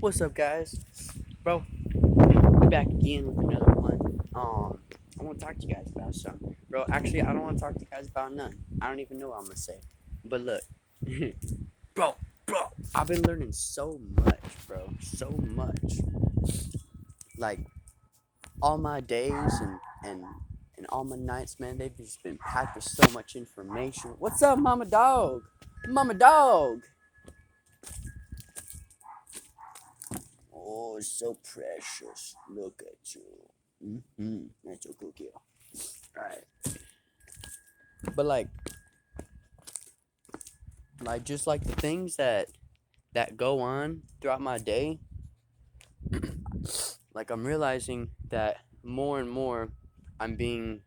What's up, guys? Bro, we back again with another one. I want to talk to you guys about something. Bro, actually, I don't want to talk to you guys about none. I don't even know what I'm going to say. But look, bro, I've been learning so much, bro. So much. Like, all my days and all my nights, man, they've just been packed with so much information. What's up, Mama Dog? Mama Dog! Oh, so precious. Look at you. That's your cookie. Alright. But just like the things that go on throughout my day, like I'm realizing that more and more I'm being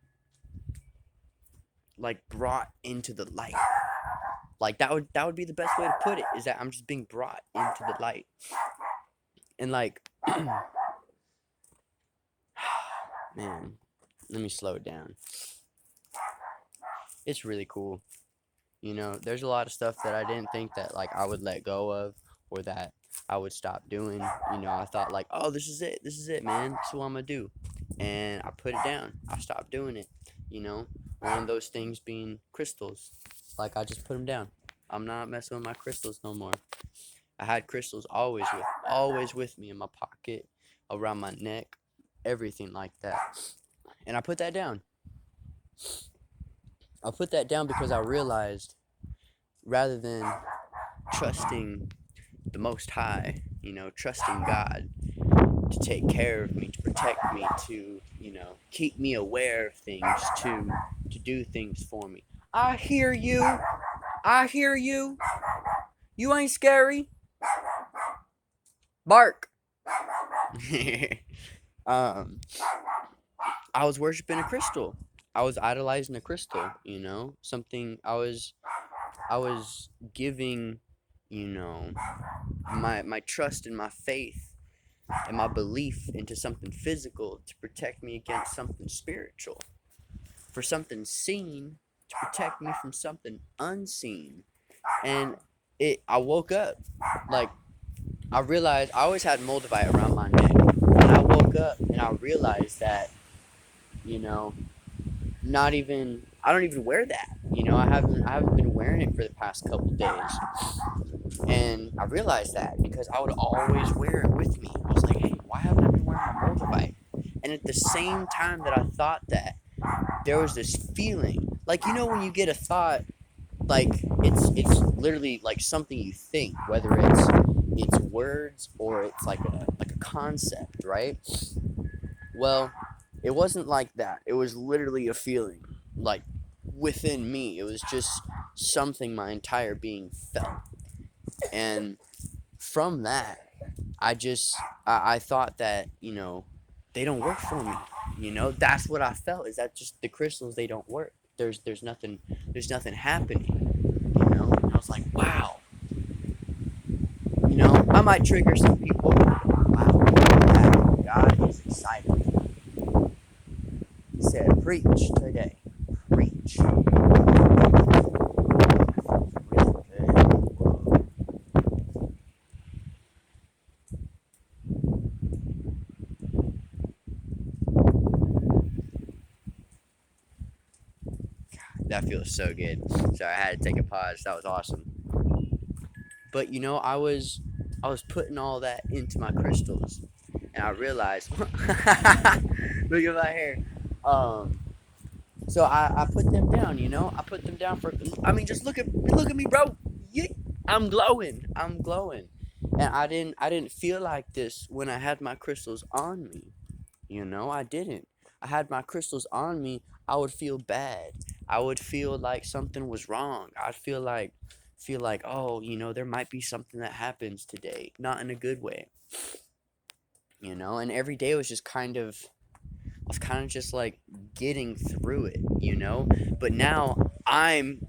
like brought into the light. Like that would be the best way to put it, is that I'm just being brought into the light. And like man, let me slow it down. It's really cool. You know, there's a lot of stuff that I didn't think that like I would let go of or that I would stop doing. You know, I thought like, oh, this is it, man. This is what I'm gonna do, and I put it down. I stopped doing it. You know, one of those things being crystals. Like I just put them down. I'm not messing with my crystals no more. I had crystals always with me in my pocket, around my neck, everything like that, and I put that down. I put that down because I realized, rather than trusting the Most High, you know, trusting God to take care of me, to protect me, to, you know, keep me aware of things, to do things for me. I hear you. I hear you. You ain't scary. Bark. um, I was worshiping a crystal. I was idolizing a crystal, you know, something I was giving, you know, my trust and my faith and my belief into something physical to protect me against something spiritual, for something seen to protect me from something unseen. And I woke up, like, I realized I always had moldavite around my neck, and I woke up and I realized that, you know, not even I don't even wear that. You know, I haven't been wearing it for the past couple days. And I realized that because I would always wear it with me. I was like, hey, why haven't I been wearing my moldavite? And at the same time that I thought that, there was this feeling. Like, you know, when you get a thought, like it's literally like something you think, whether it's words or it's like a concept, right? Well, it wasn't like that. It was literally a feeling, like within me. It was just something my entire being felt. And from that, I thought that, you know, they don't work for me. You know, that's what I felt, is that just the crystals, they don't work. There's nothing happening. You know, and I was like, wow. You know, I might trigger some people. Wow, God is excited. He said, preach today. Preach. That feels so good. Sorry, I had to take a pause. That was awesome. But you know, I was putting all that into my crystals, and I realized, look at my hair. Um, so I put them down. You know, I put them down for. I mean, just look at me, bro. Yeah, I'm glowing. I'm glowing, and I didn't feel like this when I had my crystals on me. You know, I didn't. I had my crystals on me. I would feel bad. I would feel like something was wrong. I'd feel like, oh, you know, there might be something that happens today, not in a good way. You know, and every day was just I was kind of just like getting through it, you know? But now I'm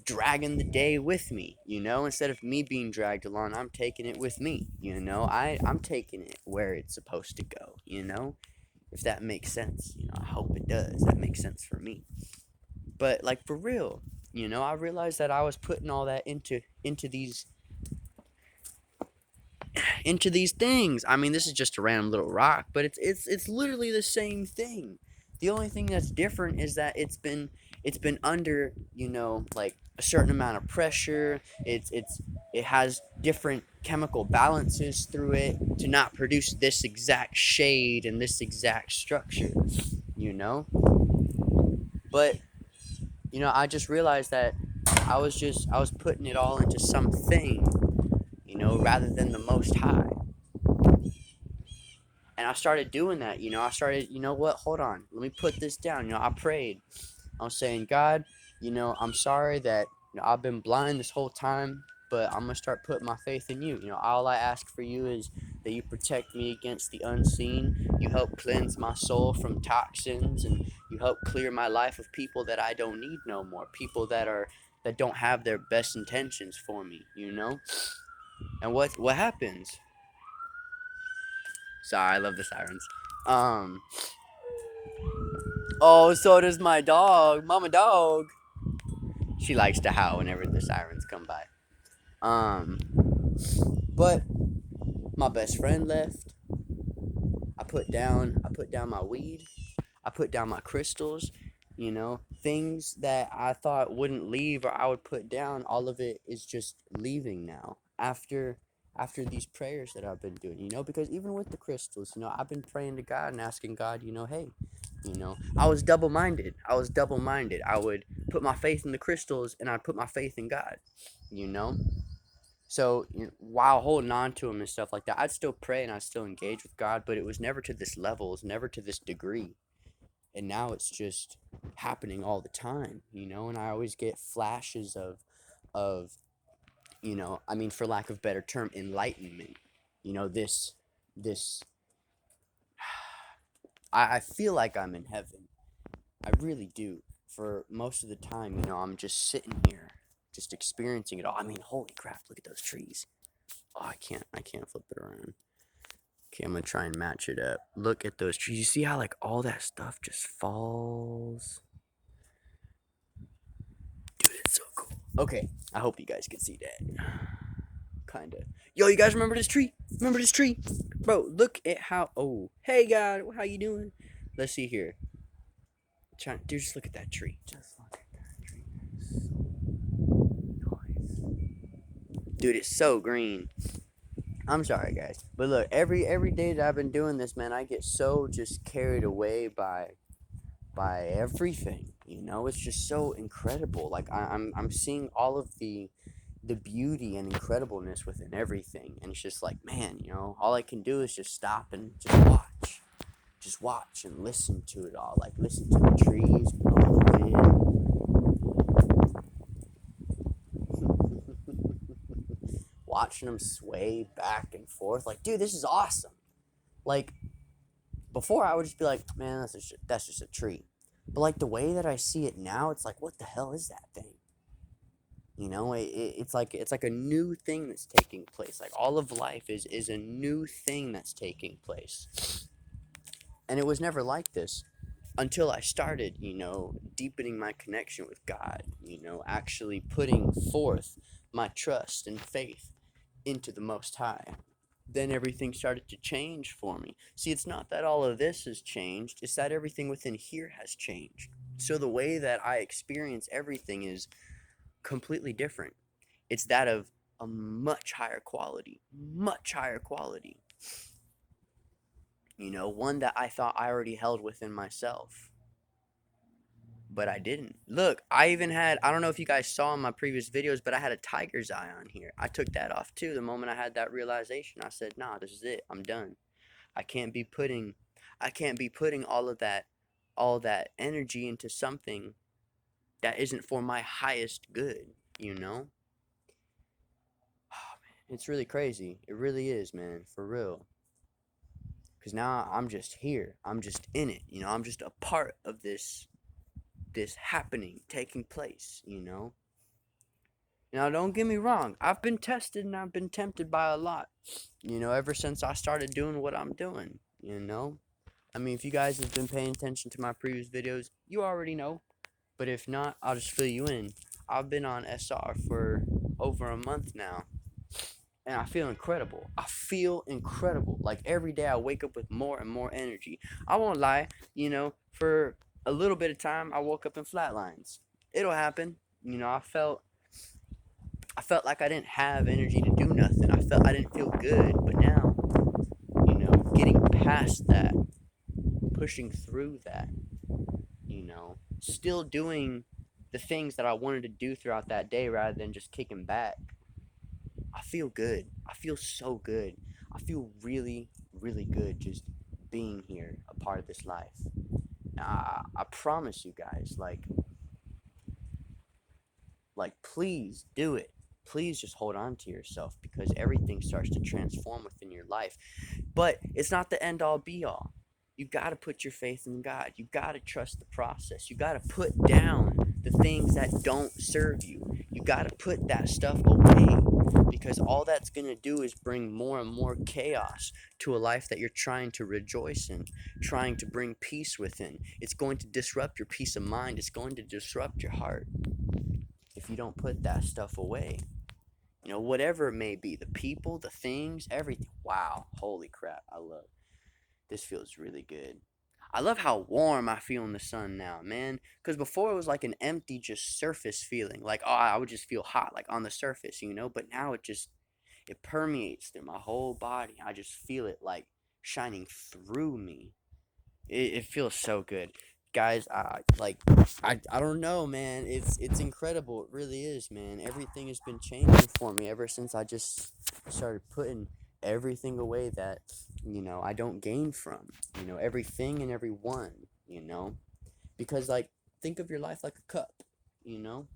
dragging the day with me, you know? Instead of me being dragged along, I'm taking it with me, you know? I'm taking it where it's supposed to go, you know? If that makes sense, you know, I hope it does. That makes sense for me. But like for real, you know, I realized that I was putting all that into into these things. I mean, this is just a random little rock, but it's literally the same thing. The only thing that's different is that it's been under, like a certain amount of pressure. It has different chemical balances through it to not produce this exact shade and this exact structure, you know? But, I just realized that I was putting it all into something, rather than the most high. And I started doing that. I started, what, hold on, let me put this down. I prayed. I was saying, God, I'm sorry that, I've been blind this whole time, but I'm gonna start putting my faith in you. All I ask for you is that you protect me against the unseen. You help cleanse my soul from toxins, and you help clear my life of people that I don't need no more. People that don't have their best intentions for me. And what happens? Sorry, I love the sirens. Um. Oh, so does my dog, Mama Dog. She likes to howl whenever the sirens come by. Um. But my best friend left. I put down my weed. I put down my crystals. Things that I thought wouldn't leave or I would put down. All of it is just leaving now. After these prayers that I've been doing. Because even with the crystals, I've been praying to God and asking God, hey, I was double minded. I would put my faith in the crystals and I'd put my faith in God. You know. So while holding on to him and stuff like that, I'd still pray and I'd still engage with God, but it was never to this level. It was never to this degree. And now it's just happening all the time. And I always get flashes of I mean, for lack of a better term, enlightenment. This I feel like I'm in heaven. I really do. For most of the time, I'm just sitting here, just experiencing it all. I mean, holy crap, look at those trees. Oh, I can't flip it around. Okay, I'm gonna try and match it up. Look at those trees. You see how like all that stuff just falls? Dude, it's so cool. Okay, I hope you guys can see that. Kinda. Yo, you guys remember this tree? Remember this tree? Bro, look at how. Oh, hey, God, how you doing? Let's see here. Dude, just look at that tree. Just look at that tree. So nice. Dude, it's so green. I'm sorry, guys, but look, every day that I've been doing this, man, I get so just carried away by everything. It's just so incredible. Like I'm seeing all of the beauty and incredibleness within everything, and it's just like, man, all I can do is just stop and just watch and listen to it all. Like listen to the trees blow the wind, watching them sway back and forth. Like, dude, this is awesome. Like before, I would just be like, man, that's just a tree. But like the way that I see it now, it's like, what the hell is that thing? It's like a new thing that's taking place. Like all of life is a new thing that's taking place, and it was never like this until I started, deepening my connection with God. Actually putting forth my trust and faith into the Most High. Then everything started to change for me. See, it's not that all of this has changed, it's that everything within here has changed. So the way that I experience everything is completely different. It's that of a much higher quality, much higher quality. One that I thought I already held within myself, but I didn't. Look, I don't know if you guys saw in my previous videos, but I had a tiger's eye on here. I took that off too the moment I had that realization. I said, nah, this is it. I'm done. I can't be putting all that energy into something that isn't for my highest good, you know? Oh, man, it's really crazy. It really is, man, for real. Cuz now I'm just here. I'm just in it, I'm just a part of this happening, taking place. Now, don't get me wrong. I've been tested and I've been tempted by a lot, ever since I started doing what I'm doing. I mean, if you guys have been paying attention to my previous videos, you already know. But if not, I'll just fill you in. I've been on SR for over a month now. and I feel incredible. I feel incredible. Like every day I wake up with more and more energy. I won't lie, for a little bit of time I woke up in flatlines. It'll happen. I felt like I didn't have energy to do nothing. I felt I didn't feel good, but now, getting past that, pushing through that, still doing the things that I wanted to do throughout that day rather than just kicking back. I feel good. I feel so good. I feel really, really good just being here, a part of this life. I promise you guys, please do it. Please just hold on to yourself because everything starts to transform within your life. But it's not the end all be all. You got to put your faith in God. You got to trust the process. You got to put down the things that don't serve you. You got to put that stuff away because all that's going to do is bring more and more chaos to a life that you're trying to rejoice in, trying to bring peace within. It's going to disrupt your peace of mind. It's going to disrupt your heart if you don't put that stuff away. Whatever it may be, the people, the things, everything. Wow, holy crap, I love this. Feels really good. I love how warm I feel in the sun now, man. Because before it was like an empty, just surface feeling. Like, oh, I would just feel hot, like on the surface. But now it permeates through my whole body. I just feel it like shining through me. It feels so good, guys. I don't know, man. It's incredible. It really is, man. Everything has been changing for me ever since I just started putting everything away that I don't gain from. Everything and everyone. Because think of your life like a cup. You know,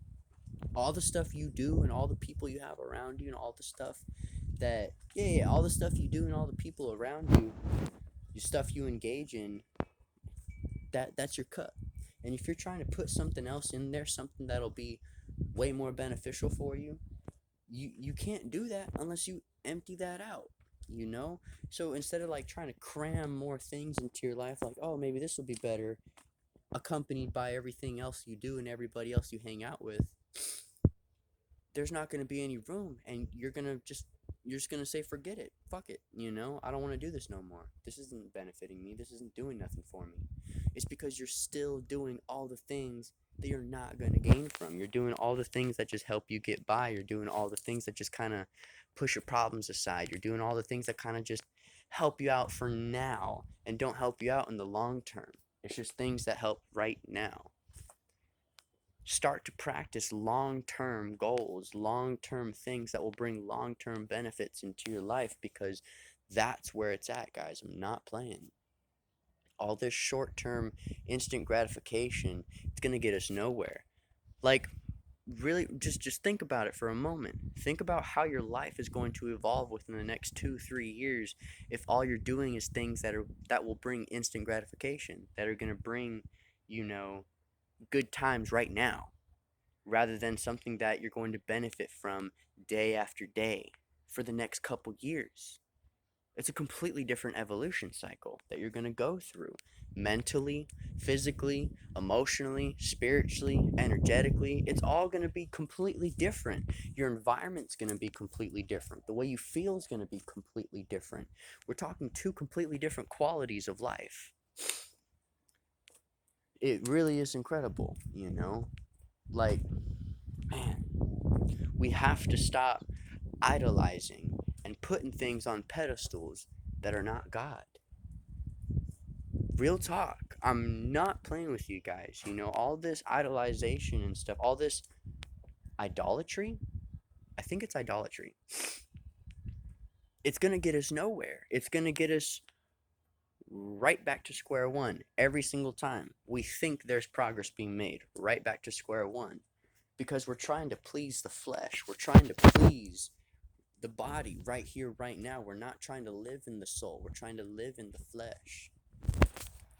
all the stuff you do and all the people you have around you and all the stuff that all the stuff you do and all the people around you, the stuff you engage in, that's your cup. And if you're trying to put something else in there, something that'll be way more beneficial for you, you can't do that unless you empty that out, you know? So instead of trying to cram more things into your life, like, oh, maybe this will be better, accompanied by everything else you do and everybody else you hang out with, there's not going to be any room, and you're just going to say forget it, fuck it, I don't want to do this no more. This isn't benefiting me. This isn't doing nothing for me. It's because you're still doing all the things that you're not going to gain from. You're doing all the things that just help you get by. You're doing all the things that just kind of push your problems aside. You're doing all the things that kind of just help you out for now and don't help you out in the long term. It's just things that help right now. Start to practice long-term goals, long-term things that will bring long-term benefits into your life, because that's where it's at, guys. I'm not playing. All this short-term instant gratification, it's going to get us nowhere. Really, just think about it for a moment. Think about how your life is going to evolve within the next 2-3 years if all you're doing is things that will bring instant gratification, that are going to bring, you know, good times right now, rather than something that you're going to benefit from day after day for the next couple years. It's a completely different evolution cycle that you're going to go through mentally, physically, emotionally, spiritually, energetically. It's all going to be completely different. Your environment's going to be completely different. The way you feel is going to be completely different. We're talking two completely different qualities of life. It really is incredible, Like, man, we have to stop idolizing and putting things on pedestals that are not God. Real talk. I'm not playing with you guys. All this idolization and stuff, all this idolatry. I think it's idolatry. It's going to get us nowhere. It's going to get us right back to square one every single time. We think there's progress being made, right back to square one. Because we're trying to please the flesh. We're trying to please the body right here, right now. We're not trying to live in the soul. We're trying to live in the flesh.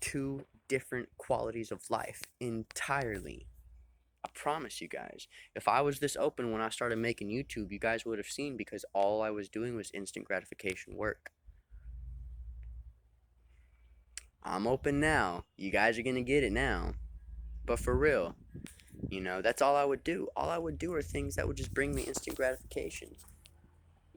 Two different qualities of life entirely. I promise you guys. If I was this open when I started making YouTube, you guys would have seen, because all I was doing was instant gratification work. I'm open now. You guys are going to get it now. But for real, that's all I would do. All I would do are things that would just bring me instant gratification.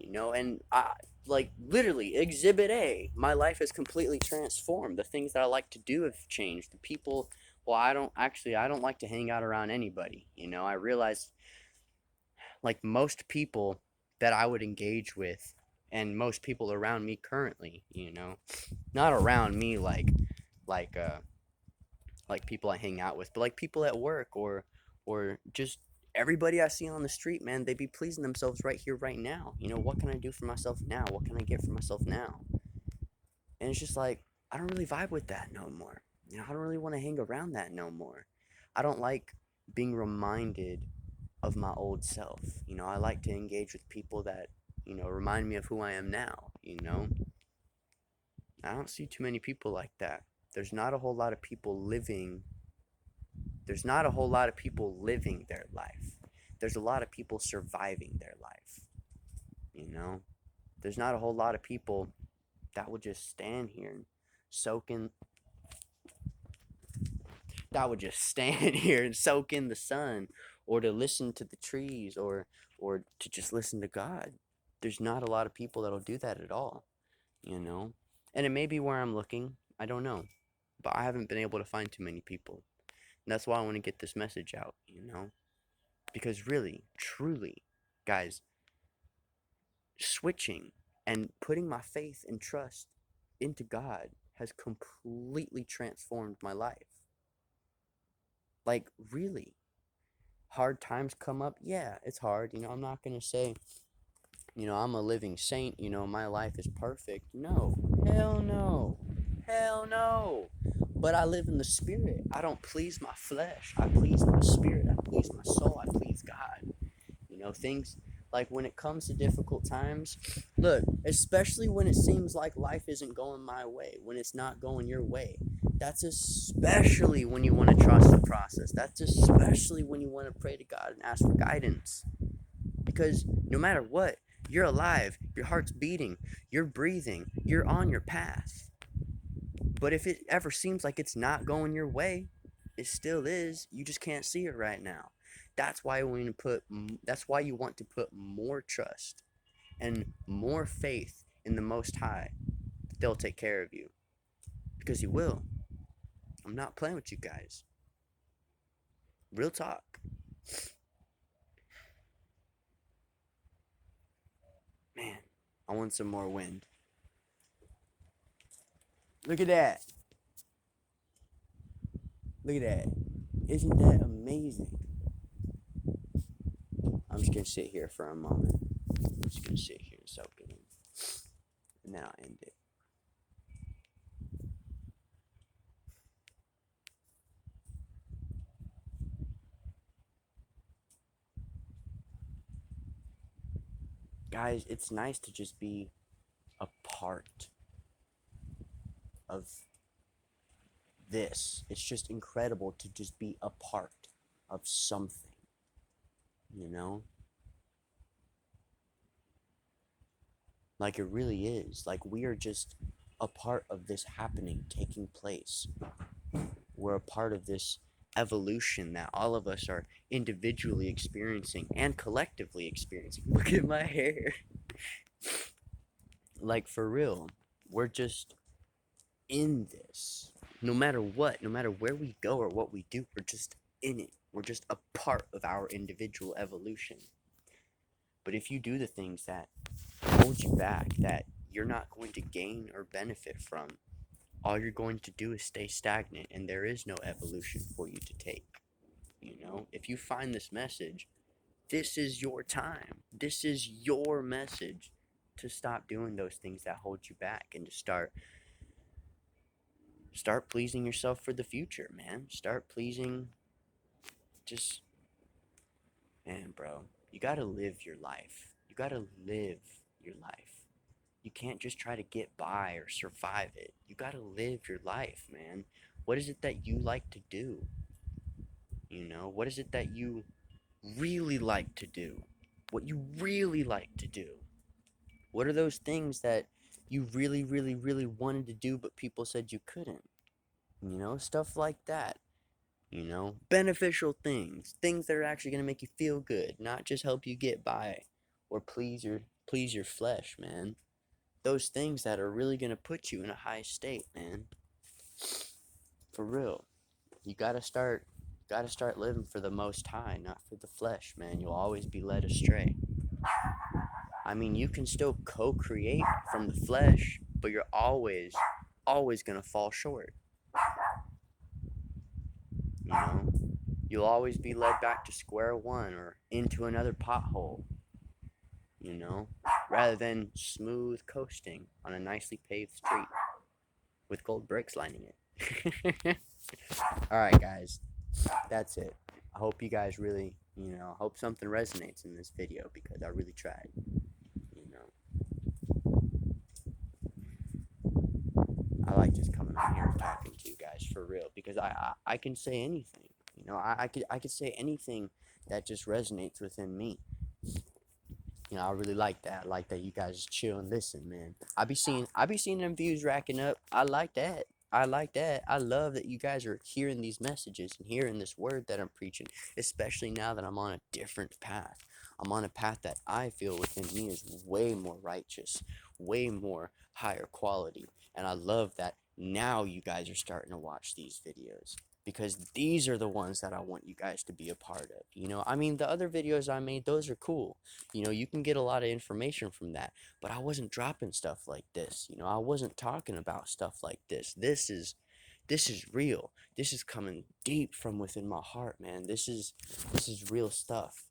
And I, like, literally, exhibit A, my life has completely transformed. The things that I like to do have changed. The people, well, I don't like to hang out around anybody. I realized, like, most people that I would engage with, and most people around me currently, not around me like uh like people I hang out with, but like people at work, or just everybody I see on the street, man, they be pleasing themselves right here, right now. What can I do for myself now? What can I get for myself now? And it's just like, I don't really vibe with that no more. I don't really want to hang around that no more. I don't like being reminded of my old self. I like to engage with people that, remind me of who I am now. I don't see too many people like that. There's not a whole lot of people living there's not a whole lot of people living their life. There's a lot of people surviving their life. You know, there's not a whole lot of people that will just stand here and soak in that would just stand here and soak in the sun, or to listen to the trees, or to just listen to God. There's not a lot of people that'll do that at all, you know. And it may be where I'm looking, I don't know, but I haven't been able to find too many people. And that's why I want to get this message out. Because really, truly, guys, switching and putting my faith and trust into God has completely transformed my life. Like, really. Hard times come up. Yeah, it's hard. I'm not going to say, I'm a living saint, my life is perfect. No. Hell no. Hell no. But I live in the spirit. I don't please my flesh. I please my spirit. I please my soul. I please God. Things like when it comes to difficult times, look, especially when it seems like life isn't going my way, when it's not going your way, that's especially when you want to trust the process. That's especially when you want to pray to God and ask for guidance. Because no matter what, you're alive, your heart's beating, you're breathing, you're on your path. But if it ever seems like it's not going your way, it still is. You just can't see it right now. That's why that's why you want to put more trust and more faith in the Most High. They'll take care of you, because He will. I'm not playing with you guys. Real talk. Man, I want some more wind. Look at that. Look at that. Isn't that amazing? I'm just going to sit here for a moment. I'm just going to sit here and soak it in. And then I'll end it. Guys, it's nice to just be a part of this. It's just incredible to just be a part of something, you know? Like, it really is. Like, we are just a part of this happening, taking place. We're a part of this evolution that all of us are individually experiencing and collectively experiencing. Look at my hair. Like, for real. We're just in this. No matter what, no matter where we go or what we do, we're just in it. We're just a part of our individual evolution. But if you do the things that hold you back, that you're not going to gain or benefit from, all you're going to do is stay stagnant, and there is no evolution for you to take. If you find this message, this is your time. This is your message to stop doing those things that hold you back, and to start pleasing yourself for the future, man. Start pleasing, just, man, bro, you gotta live your life. You gotta live your life. You can't just try to get by or survive it. You gotta live your life, man. What is it that you like to do? What is it that you really like to do? What you really like to do? What are those things that you really, really, really wanted to do, but people said you couldn't? Stuff like that. Beneficial things that are actually going to make you feel good, not just help you get by or please your flesh, man. Those things that are really gonna put you in a high state, man. For real. You gotta start living for the Most High, not for the flesh, man. You'll always be led astray. I mean, you can still co-create from the flesh, but you're always gonna fall short. You know, you'll always be led back to square one or into another pothole. You know, rather than smooth coasting on a nicely paved street with gold bricks lining it. All right, guys, that's it. I hope you guys really, hope something resonates in this video because I really tried. You know, I like just coming on here and talking to you guys for real because I can say anything. I could say anything that just resonates within me. I really like that. I like that you guys chill and listen, man. I be seeing them views racking up. I like that. I like that. I love that you guys are hearing these messages and hearing this word that I'm preaching, especially now that I'm on a different path. I'm on a path that I feel within me is way more righteous, way more higher quality. And I love that now you guys are starting to watch these videos because these are the ones that I want you guys to be a part of. I mean, the other videos I made, those are cool. You can get a lot of information from that, but I wasn't dropping stuff like this. I wasn't talking about stuff like this. This is real. This is coming deep from within my heart, man. This is real stuff.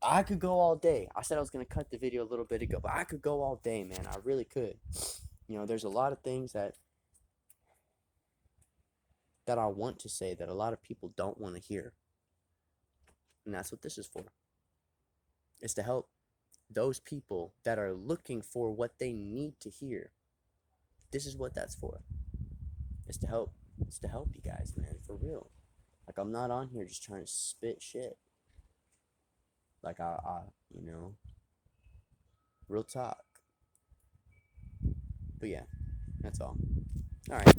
I could go all day. I said I was going to cut the video a little bit ago, but I could go all day, man. I really could. There's a lot of things that I want to say that a lot of people don't want to hear. And that's what this is for. It's to help those people that are looking for what they need to hear. This is what that's for. It's to help you guys, man, for real. Like, I'm not on here just trying to spit shit. Like, real talk. But yeah, that's all. All right.